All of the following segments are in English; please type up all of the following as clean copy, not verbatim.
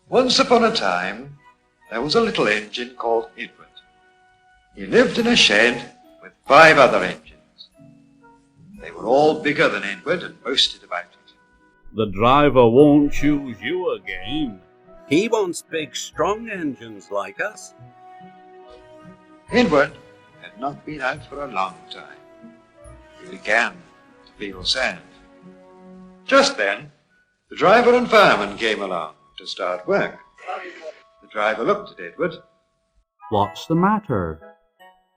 Once upon a time, there was a little engine called Edward. He lived in a shed with 5 other engines. They were all bigger than Edward and boasted about it. The driver won't choose you again. He wants big, strong engines like us. Edward had not been out for a long time. He began to feel sad. Just then, the driver and fireman came along to start work. The driver looked at Edward. What's the matter?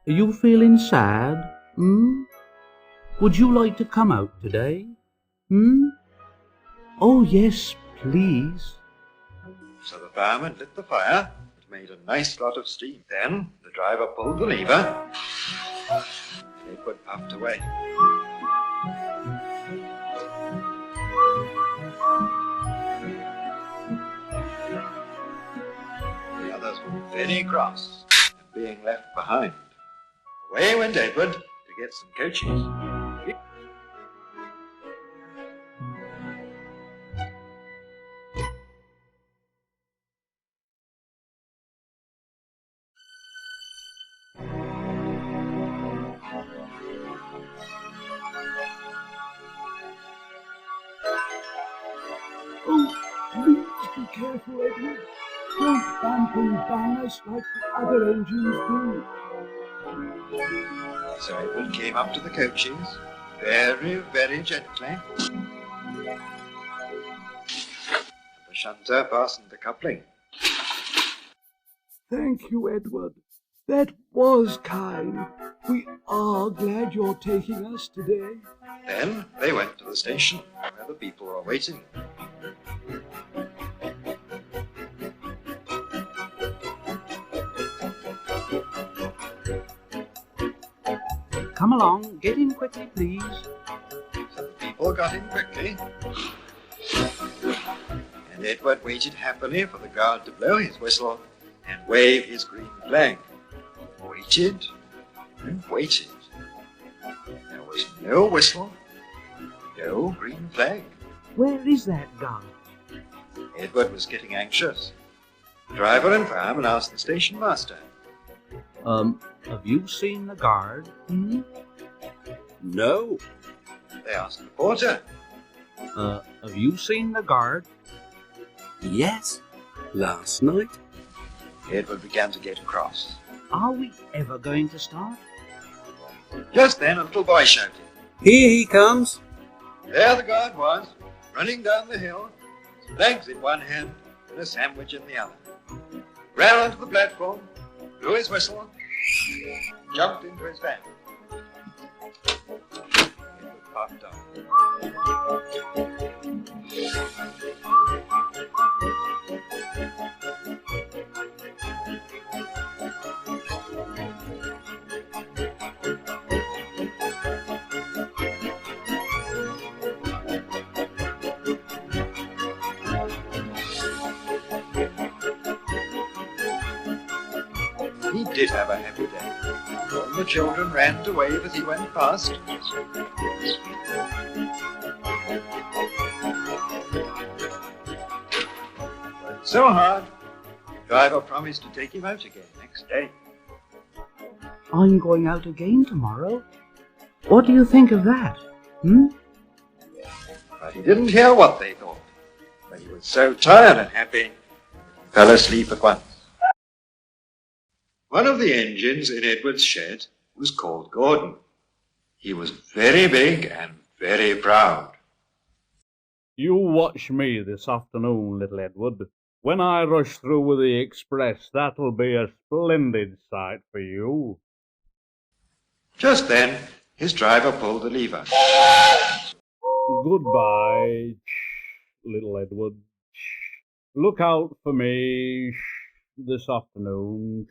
Are you feeling sad? Would you like to come out today? Oh, yes, please. So the fireman lit the fire. It made a nice lot of steam. Then the driver pulled the lever. And Edward puffed away. The others were very cross at being left behind. Away went Edward to get some coaches. Oh, please be careful, Edward. Don't bump and bang us like the other engines do. So Edward came up to the coaches, very, very gently. And the shunter fastened the coupling. Thank you, Edward. That was kind. We are glad you're taking us today. Then they went to the station where the people were waiting. Come along, get in quickly, please. So the people got in quickly. And Edward waited happily for the guard to blow his whistle and wave his green flag. Waited and waited. There was no whistle, no green flag. Where is that guard? Edward was getting anxious. The driver and fireman asked the station master. Have you seen the guard? No. They asked the porter. Have you seen the guard? Yes. Last night. Edward began to get cross. Are we ever going to start? Just then a little boy shouted. Here he comes. There the guard was, running down the hill, his flags in one hand and a sandwich in the other. Ran onto the platform, blew his whistle, jumped into his van. Edward puffed up. He did have a happy day. All the children ran to wave as he went past. Worked so hard, the driver promised to take him out again next day. I'm going out again tomorrow. What do you think of that? But he didn't hear what they thought. But he was so tired and happy, he fell asleep at once. One of the engines in Edward's shed was called Gordon. He was very big and very proud. You watch me this afternoon, little Edward. When I rush through with the express, that'll be a splendid sight for you. Just then, his driver pulled the lever. Goodbye, little Edward. Look out for me this afternoon.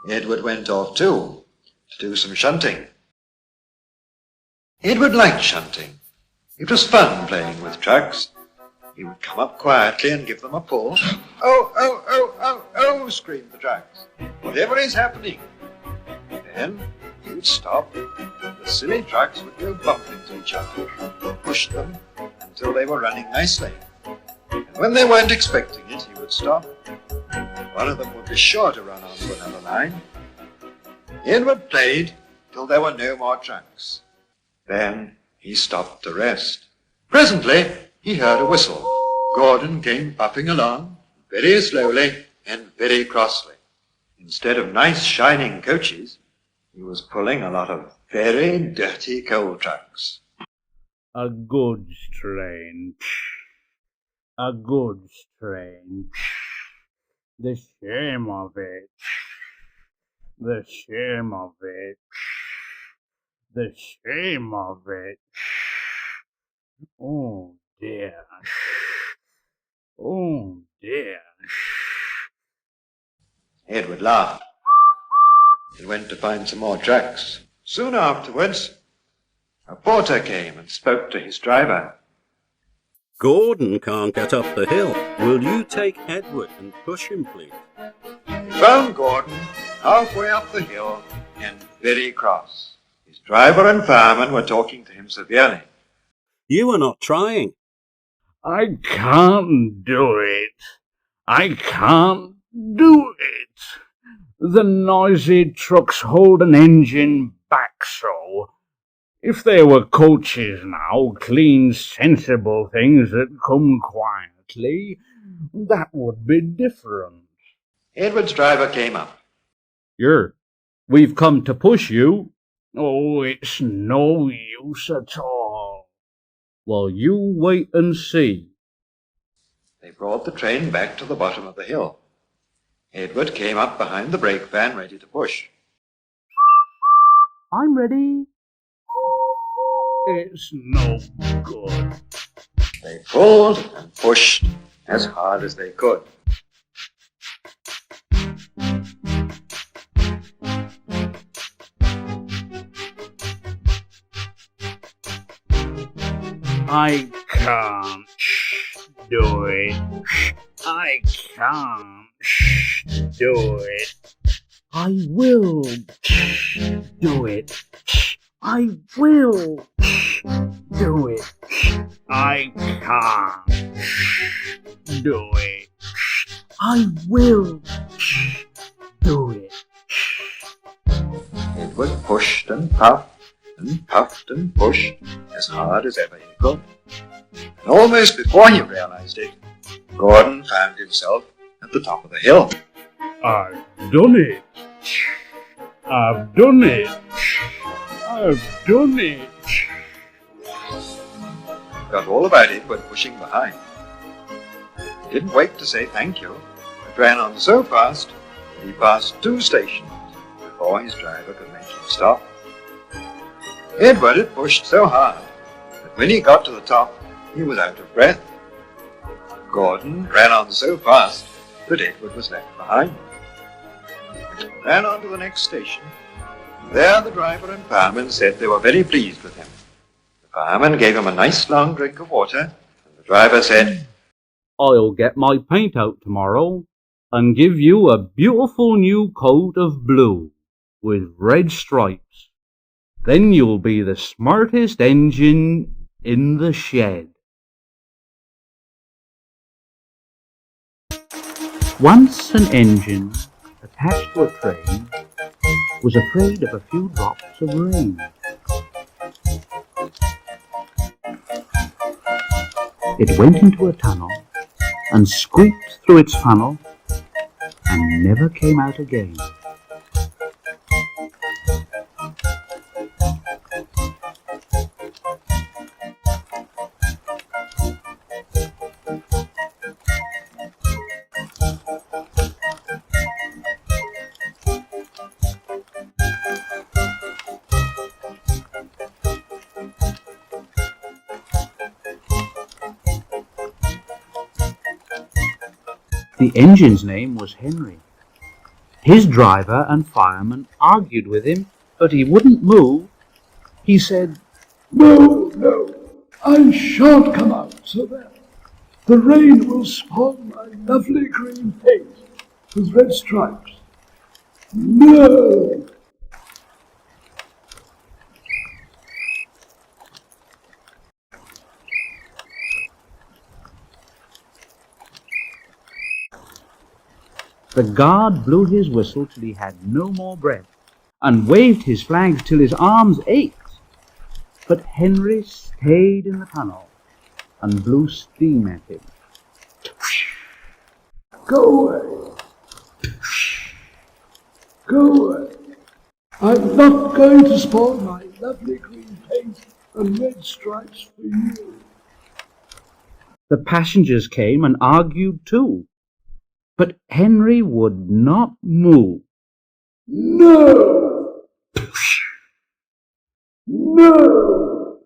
Edward went off too, to do some shunting. Edward liked shunting. It was fun playing with trucks. He would come up quietly and give them a pull. Oh, oh, oh, oh, oh, screamed the trucks. Whatever is happening? Then he would stop. The the silly trucks would go bump into each other and push them until they were running nicely. And when they weren't expecting it, he would stop. One of them would be sure to run onto another line. Edward played till there were no more trucks. Then he stopped to rest. Presently, he heard a whistle. Gordon came puffing along, very slowly and very crossly. Instead of nice shining coaches, he was pulling a lot of very dirty coal trucks. A goods train. A goods train. The shame of it. The shame of it. The shame of it. Oh dear. Oh dear. Edward laughed and went to find some more trucks. Soon afterwards, a porter came and spoke to his driver. Gordon can't get up the hill. Will you take Edward and push him, please? He found Gordon halfway up the hill and very cross. His driver and fireman were talking to him severely. You are not trying. I can't do it. I can't do it. The noisy trucks hold an engine back so. If they were coaches now, clean, sensible things that come quietly, that would be different. Edward's driver came up. We've come to push you. Oh, it's no use at all. Well, you wait and see. They brought the train back to the bottom of the hill. Edward came up behind the brake van ready to push. I'm ready. It's no good. They pulled and pushed as hard as they could. I can't do it. I can't do it. I will do it. I will do it. I can't do it. I will do it. Edward pushed and puffed and pushed as hard as ever he could. And almost before he realized it, Gordon found himself at the top of the hill. I've done it. I've done it. I've done it. Got all about Edward pushing behind. He didn't wait to say thank you, but ran on so fast that he passed 2 stations before his driver could make him stop. Edward had pushed so hard that when he got to the top, he was out of breath. Gordon ran on so fast that Edward was left behind. He ran on to the next station. There the driver and fireman said they were very pleased with him. The fireman gave him a nice long drink of water, and the driver said, I'll get my paint out tomorrow and give you a beautiful new coat of blue with red stripes. Then you'll be the smartest engine in the shed. Once an engine attached to a train was afraid of a few drops of rain. It went into a tunnel and squeaked through its funnel and never came out again. The engine's name was Henry. His driver and fireman argued with him, but he wouldn't move. He said, No, I shan't come out so that the rain will spoil my lovely green paint with red stripes. No! The guard blew his whistle till he had no more breath, and waved his flag till his arms ached. But Henry stayed in the tunnel and blew steam at him. Go away. Go away. I'm not going to spoil my lovely green paint and red stripes for you. The passengers came and argued too, but Henry would not move. No! No!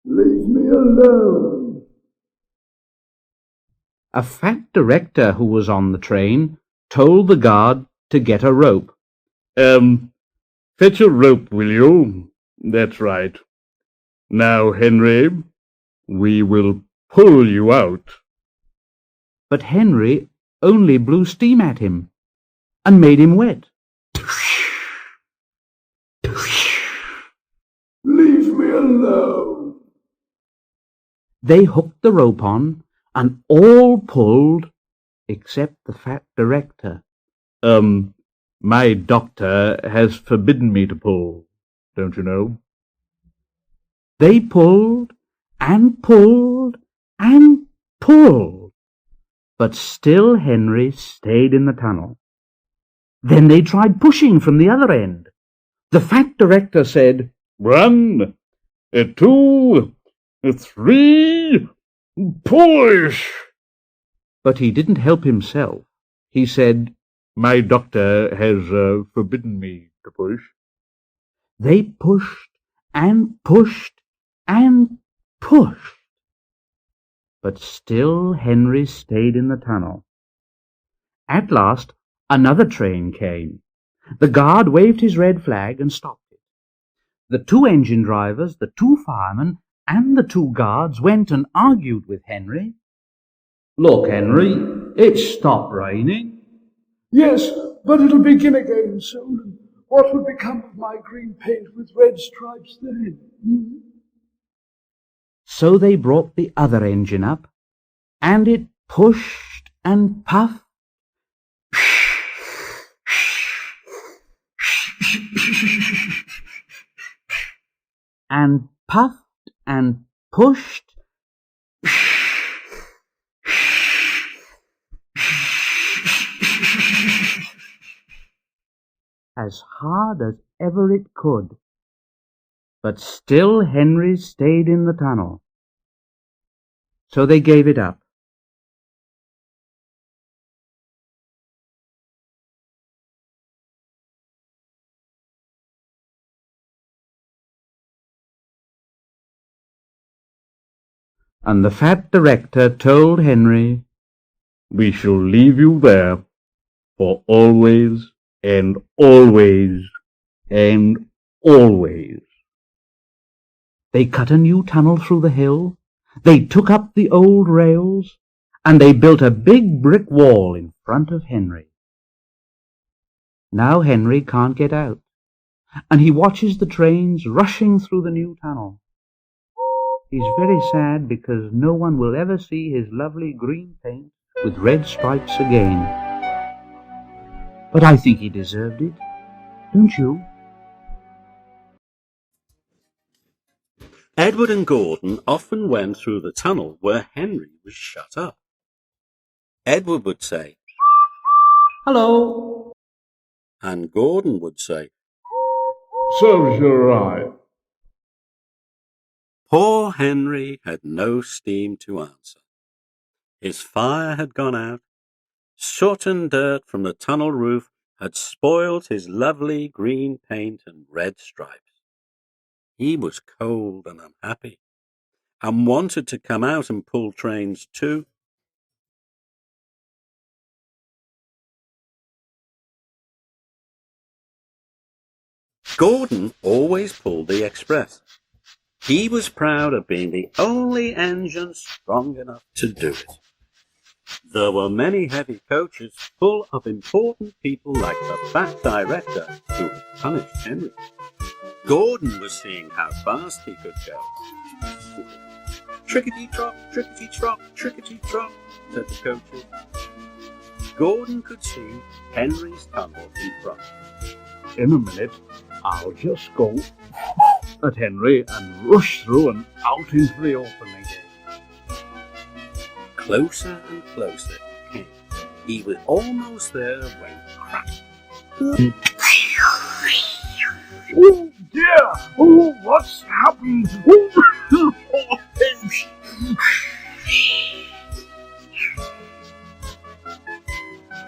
Leave me alone. A fat director who was on the train told the guard to get a rope. Fetch a rope, will you? That's right. Now, Henry, we will pull you out. But Henry only blew steam at him and made him wet. Leave me alone. They hooked the rope on, and all pulled except the fat director. My doctor has forbidden me to pull, don't you know? They pulled and pulled and pulled, but still Henry stayed in the tunnel. Then they tried pushing from the other end. The fat director said, "1, 2, 3, push!" But he didn't help himself. He said, "My doctor has forbidden me to push." They pushed and pushed and pushed, but still Henry stayed in the tunnel. At last, another train came. The guard waved his red flag and stopped it. The 2 engine drivers, the 2 firemen, and the 2 guards went and argued with Henry. "Look, Henry, it's stopped raining." Yes, but it'll begin again soon. What would become of my green paint with red stripes then? So they brought the other engine up, and it pushed and puffed. And puffed and pushed. As hard as ever it could. But still Henry stayed in the tunnel. So they gave it up. And the fat director told Henry, "We shall leave you there for always and always and always." They cut a new tunnel through the hill, they took up the old rails, and they built a big brick wall in front of Henry. Now Henry can't get out, and he watches the trains rushing through the new tunnel. He's very sad because no one will ever see his lovely green paint with red stripes again. But I think he deserved it, don't you? Edward and Gordon often went through the tunnel where Henry was shut up. Edward would say, "Hello." and Gordon would say, "Serves you right." Poor Henry had no steam to answer. His fire had gone out. Soot and dirt from the tunnel roof had spoiled his lovely green paint and red stripes. He was cold and unhappy, and wanted to come out and pull trains too. Gordon always pulled the express. He was proud of being the only engine strong enough to do it. There were many heavy coaches full of important people like the fat director who had punished Henry. Gordon was seeing how fast he could go. Trickety-trot, trickety-trot, trickety-trot, said the coaches. Gordon could see Henry's tunnel in front. In a minute, I'll just go at Henry and rush through and out into the open again. Closer and closer he came. He was almost there when crack! Oh dear! Oh, what's happened?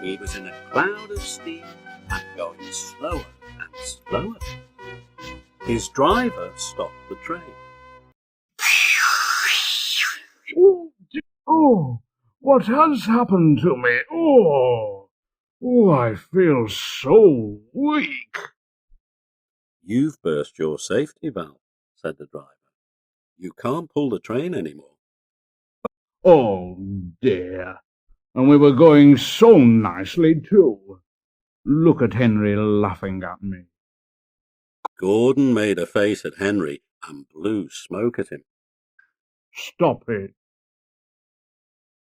He was in a cloud of steam and going slower and slower. His driver stopped the train. Oh, what has happened to me? Oh, I feel so weak. You've burst your safety valve, said the driver. You can't pull the train anymore. Oh dear. And we were going so nicely too. Look at Henry laughing at me. Gordon made a face at Henry and blew smoke at him. Stop it.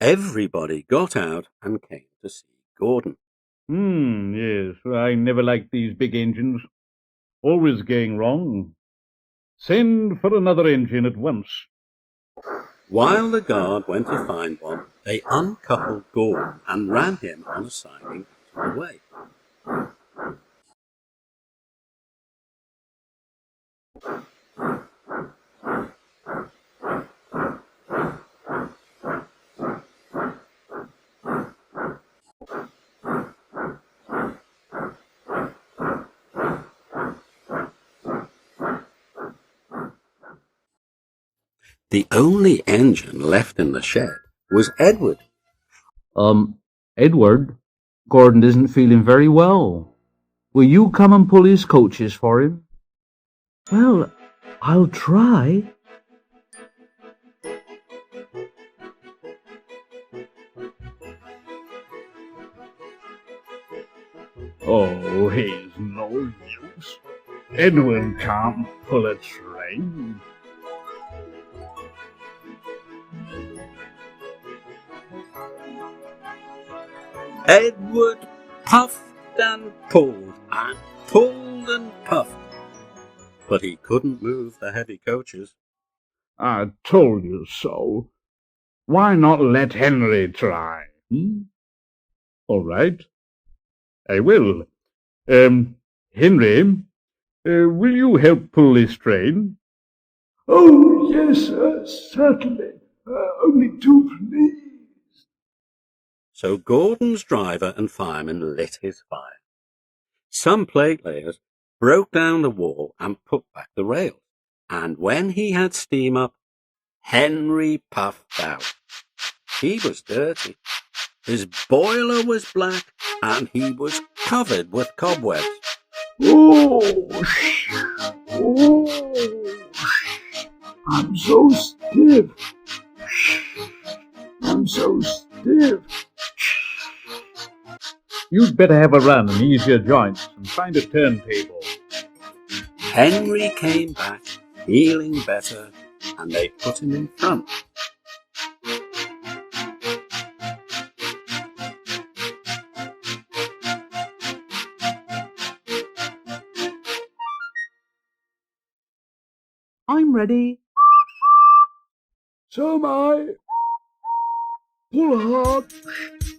Everybody got out and came to see Gordon. Yes, I never liked these big engines. Always going wrong. Send for another engine at once. While the guard went to find one, they uncoupled Gordon and ran him on a siding out of the way. The only engine left in the shed was Edward. Edward, Gordon isn't feeling very well. Will you come and pull his coaches for him? Well, I'll try. Oh, he's no use. Edward can't pull a train. Edward puffed and pulled and puffed, but he couldn't move the heavy coaches. I told you so. Why not let Henry try? All right. I will. Henry, will you help pull this train? Oh, yes, certainly. Only do, please. So Gordon's driver and fireman lit his fire. Some plate layers broke down the wall and put back the rails, and when he had steam up, Henry puffed out. He was dirty. His boiler was black, and he was covered with cobwebs. Oh, I'm so stiff. I'm so stiff. You'd better have a run and ease your joints and find a turntable. Henry came back, feeling better, and they put him in front. I'm ready. So am I. Pull hard.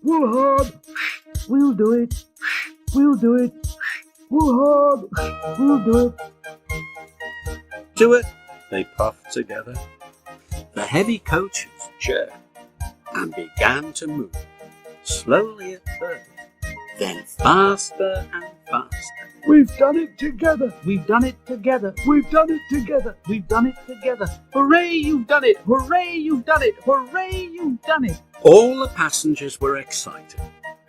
Pull hard. We'll do it. We'll do it. Pull hard. We'll do it. Do it, they puffed together. The heavy coaches jerked and began to move, slowly at first, then faster and faster. We've done it together. We've done it together. We've done it together. We've done it together. Hooray, you've done it. Hooray, you've done it. Hooray, you've done it. All the passengers were excited.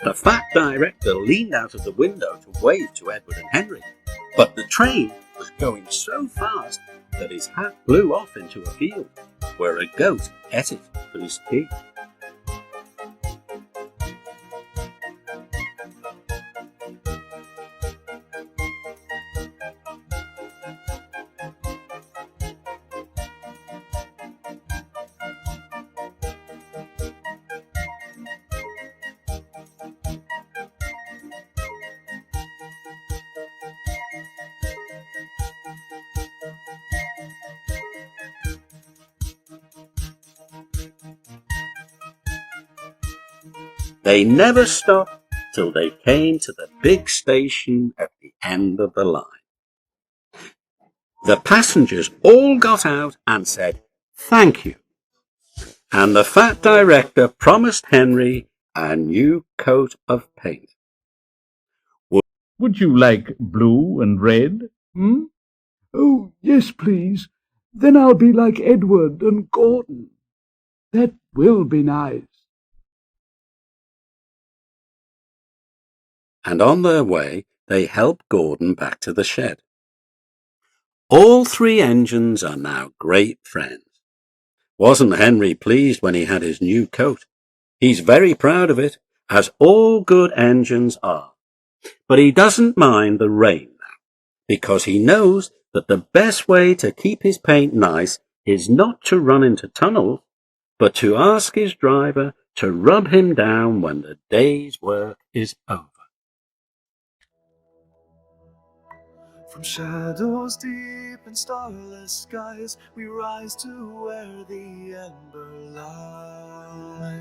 The fat director leaned out of the window to wave to Edward and Henry, but the train was going so fast that his hat blew off into a field, where a goat ate it for his teeth. They never stopped till they came to the big station at the end of the line. The passengers all got out and said, "Thank you." And the fat director promised Henry a new coat of paint. Would you like blue and red? Oh, yes, please. Then I'll be like Edward and Gordon. That will be nice. And on their way, they helped Gordon back to the shed. All three engines are now great friends. Wasn't Henry pleased when he had his new coat? He's very proud of it, as all good engines are. But he doesn't mind the rain now, because he knows that the best way to keep his paint nice is not to run into tunnels, but to ask his driver to rub him down when the day's work is over. From shadows deep in starless skies, we rise to where the ember lies.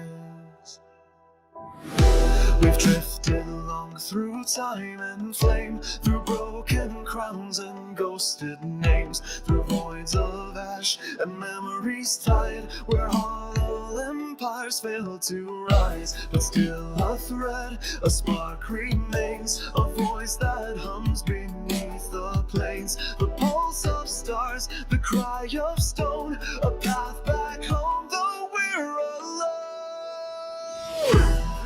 We've drifted along through time and flame, through broken crowns and ghosted names, through voids of ash and memories tied, where hollow empires fail to rise. But still a thread, a spark remains, a voice that hums beneath the plains, the pulse of stars, the cry of stone, a path back home, though we're alone.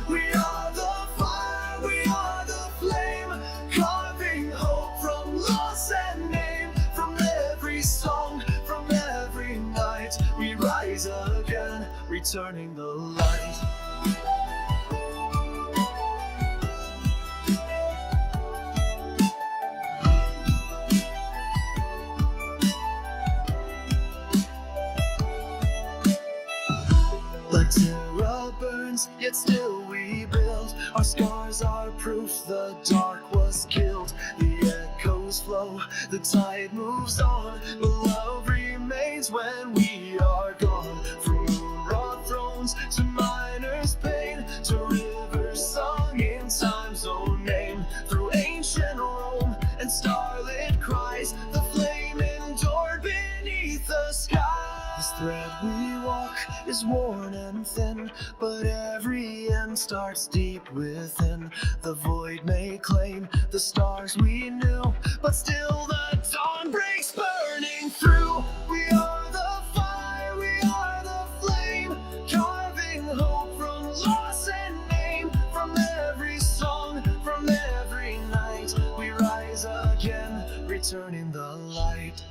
We are the fire, we are the flame, carving hope from loss and name. From every song, from every night, we rise again, returning the light. Like terror burns, yet still we build. Our scars are proof the dark was killed. The echoes flow, the tide moves on, but love remains when we are gone. From moon-wrought thrones to miners' pain, to rivers sung in time's own name, through ancient Rome and starlit cries, the flame endured beneath the sky. This thread we walk is worn and thin, but every end starts deep within. The void may claim the stars we knew, but still the dawn breaks burning through. We are the fire, we are the flame, carving hope from loss and name. From every song, from every night, we rise again, returning the light.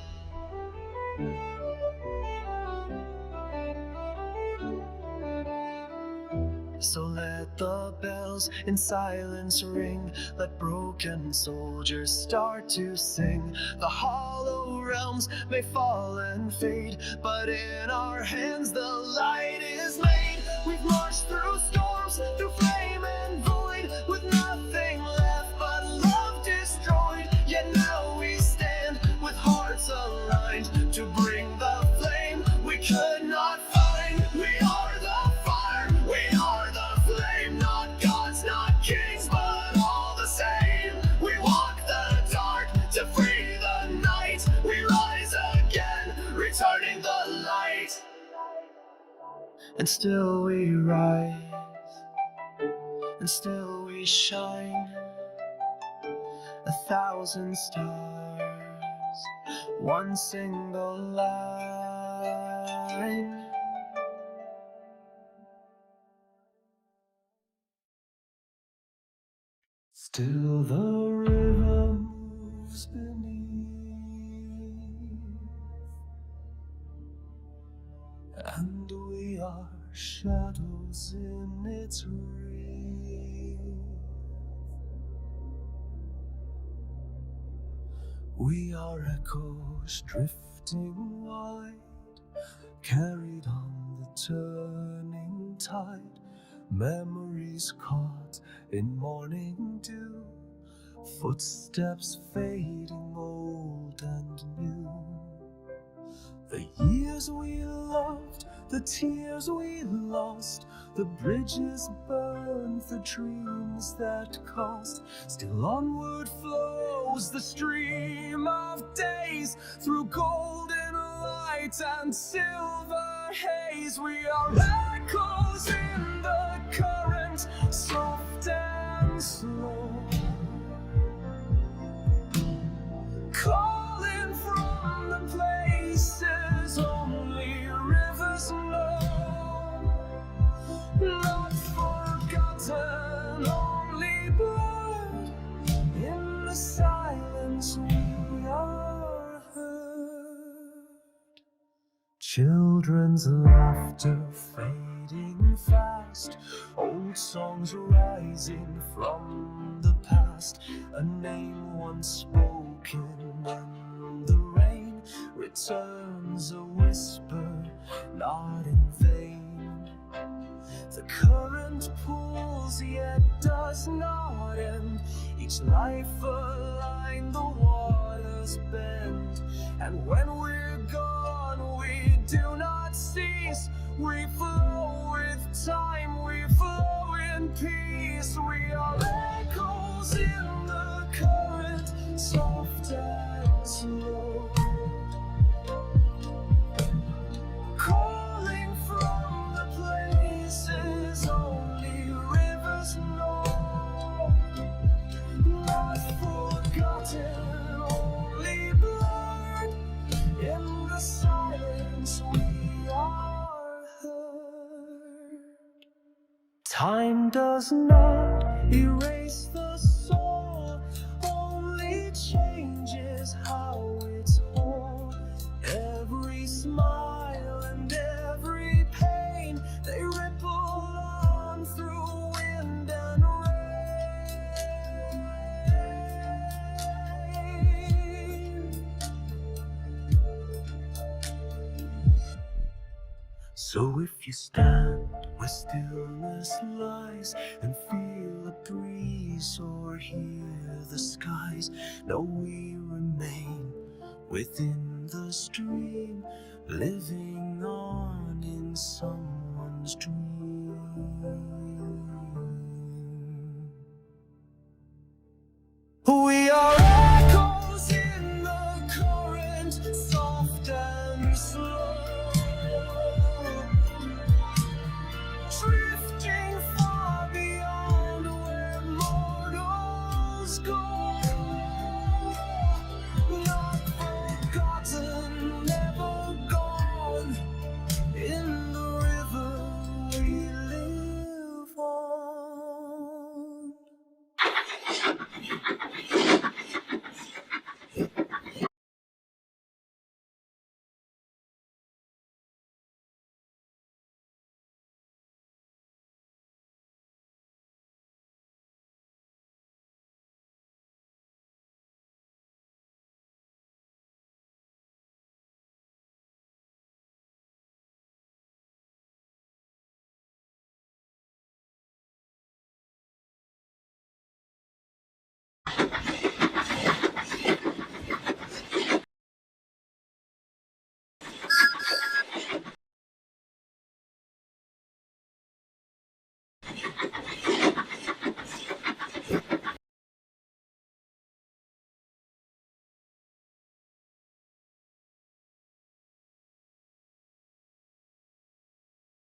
So let the bells in silence ring, let broken soldiers start to sing. The hollow realms may fall and fade, but in our hands the light is made. We've marched through storms, through flame and void, with nothing left but love destroyed. Yet now we stand with hearts aligned to bring the flame we could not find. We are the fire, we are the flame, not gods, not kings, but all the same. We walk the dark to free the night. We rise again, returning the light. And still we rise, and still we shine. 1,000 stars, one single line. Still the river moves beneath, and we are shadows in its reef. We are echoes drifting wide, carried on the turning tide. Memories caught in morning dew, footsteps fading old and new. The years we loved, the tears we lost, the bridges burned, the dreams that cost. Still onward flows the stream of days, through golden light and silver haze. We are echoes in the current, soft and slow, calling from the places only rivers know. Not forgotten, only blood. In the silence we are heard. Children's laughter fading fast, old songs rising from the past. A name once spoken in the rain returns a whisper, not in vain. The current pulls yet does not end. Each life a line, the waters bend. And when we're gone, we do not cease. We flow with time, we flow in peace. We are echoes in the current, soft and slow, calling from the places only rivers know. Not forgotten, only blood. In the silence we are heard. Time does not erase the soul, only changes how it's whole. Every smile and every pain, they ripple on through wind and rain. So if you stand where stillness lies and feel a breeze or hear the skies, know we remain within the stream, living on in someone's dream.